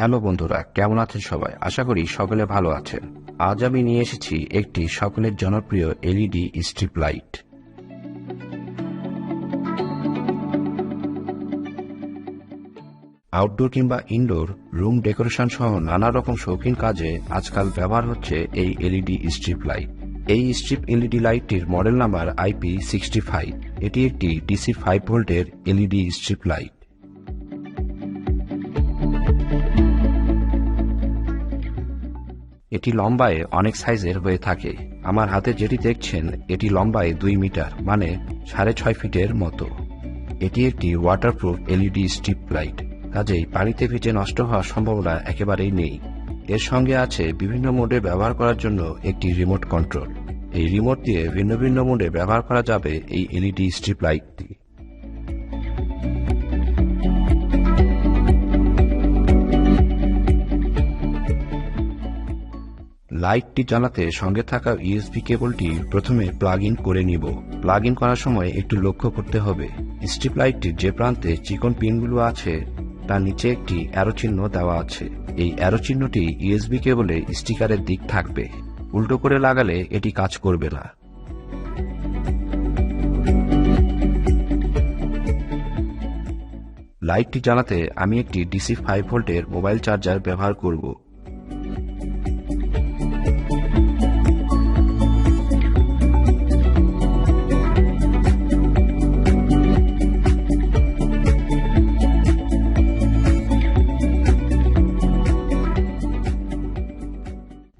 Hello বন্ধুরা, কেমন আছেন সবাই? আশা করি সকলে ভালো আছেন। আজ আমি নিয়ে এসেছি একটি সকলের জনপ্রিয় এলইডি স্ট্রিপ লাইট। আউটডোর কিংবা ইনডোর রুম ডেকোরেশন সহ নানা রকম শৌখিন কাজে আজকাল ব্যবহার হচ্ছে এই এলইডি স্ট্রিপ লাইট। এই স্ট্রিপ এলইডি লাইটটির মডেল নাম্বার IP65। এটি একটি DC 5 ভোল্টের এলইডি স্ট্রিপ লাইট। এটি লম্বায় অনেক সাইজের হয়ে থাকে। আমার হাতে যেটি দেখছেন এটি লম্বায় 2 মিটার, মানে 6.5 ফিটের মতো। এটি একটি ওয়াটারপ্রুফ এলইডি স্ট্রিপ লাইট, কাজেই পানিতে ভিজে নষ্ট হওয়ার সম্ভাবনা একেবারেই নেই। এর সঙ্গে আছে বিভিন্ন মোডে ব্যবহার করার জন্য একটি রিমোট কন্ট্রোল। এই রিমোট দিয়ে ভিন্ন ভিন্ন মোডে ব্যবহার করা যাবে এই এলইডি স্ট্রিপ লাইটটি। লাইটটি জ্বালাতে সঙ্গে থাকা USB কেবলটি প্রথমে প্লাগ ইন করে নিব। প্লাগ ইন করার সময় একটু লক্ষ্য করতে হবে, স্ট্রিপ লাইটটির যে প্রান্তে চিকন পিনগুলো আছে তার নিচে একটি অ্যারো চিহ্ন দেওয়া আছে। এই অ্যারো চিহ্নটি USB কেবলে স্টিকারের দিক থাকবে। উল্টো করে লাগালে এটি কাজ করবে না। লাইটটি জ্বালাতে আমি একটি DC 5 ভোল্টের মোবাইল চার্জার ব্যবহার করব।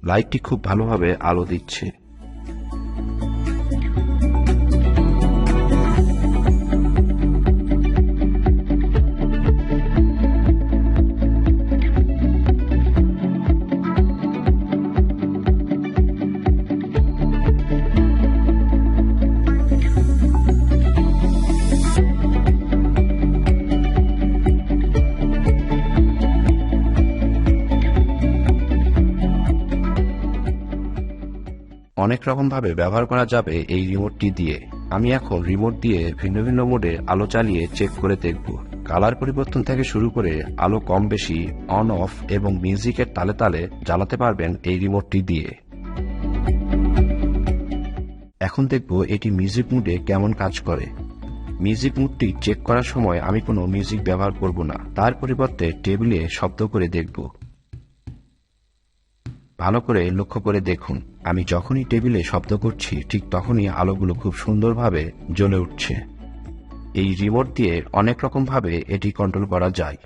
লাইটটি খুব ভালোভাবে আলো দিচ্ছে। অনেক রকম ভাবে ব্যবহার করা যাবে এই রিমোটটি দিয়ে। আমি এখন রিমোট দিয়ে ভিন্ন ভিন্ন মোডে আলো চালিয়ে চেক করে দেখব। কালার পরিবর্তন থেকে শুরু করে আলো কম বেশি, অন অফ এবং মিউজিকের তালে তালে জ্বালাতে পারবেন এই রিমোটটি দিয়ে। এখন দেখব এটি মিউজিক মুডে কেমন কাজ করে। মিউজিক মুডটি চেক করার সময় আমি কোনো মিউজিক ব্যবহার করব না, তার পরিবর্তে টেবিলে শব্দ করে দেখব। ভালো করে লক্ষ্য করে দেখুন, আমি যখনই টেবিলে শব্দ করছি ঠিক তখনই আলোগুলো খুব সুন্দরভাবে জ্বলে উঠছে। এই রিমোট দিয়ে অনেক রকম ভাবে এটি কন্ট্রোল করা যায়।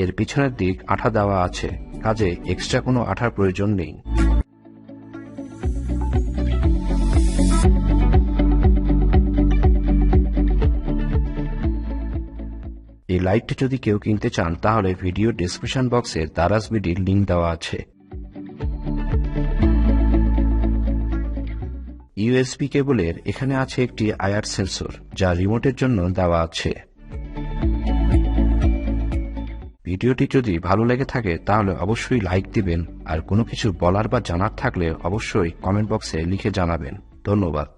এর পিছনের দিক আঠা দেওয়া আছে, কাজে এক্সট্রা কোনো আঠার প্রয়োজন নেই। এই লাইটটি যদি কেউ কিনতে চান তাহলে ভিডিও ডেসক্রিপশন বক্সে দারাজবিডির লিংক দেওয়া আছে। USB কেবলের এখানে আছে একটি IR সেন্সর, যা রিমোটের জন্য দেওয়া আছে। ভিডিওটি যদি ভালো লেগে থাকে তাহলে অবশ্যই লাইক দিবেন, আর কোনো কিছু বলার বা জানার থাকলে অবশ্যই কমেন্ট বক্সে লিখে জানাবেন। ধন্যবাদ।